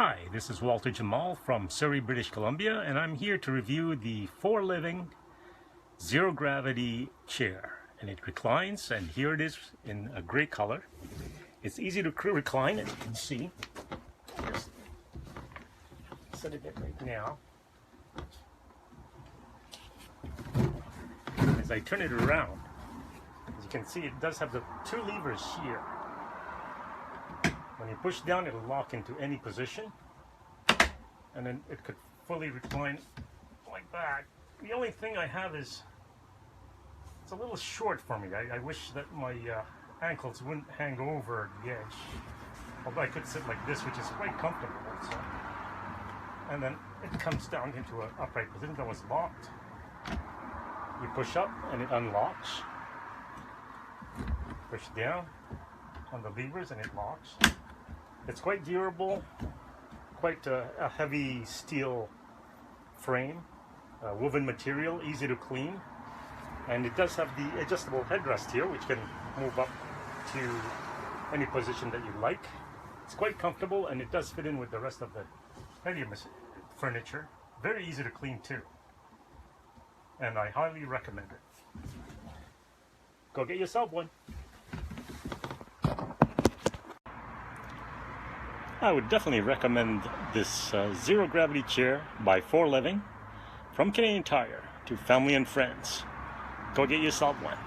Hi, this is Walter Jamal from Surrey, British Columbia, and I'm here to review the For Living Zero Gravity Chair. And it reclines, and here it is in a gray color. It's easy to recline, as you can see. Just set it right now. As I turn it around, as you can see, it does have the two levers here. When you push down, it'll lock into any position, and then it could fully recline like that. The only thing I have is it's a little short for me. I wish that my ankles wouldn't hang over the edge. Although I could sit like this, which is quite comfortable. So. And then it comes down into an upright position that was locked. You push up and it unlocks. Push down on the levers and it locks. It's quite durable, quite a heavy steel frame, woven material, easy to clean, and it does have the adjustable headrest here, which can move up to any position that you like. It's quite comfortable, and it does fit in with the rest of the patio furniture. Very easy to clean too, and I highly recommend it. Go get yourself one. I would definitely recommend this zero gravity chair by For Living, from Canadian Tire to family and friends. Go get yourself one.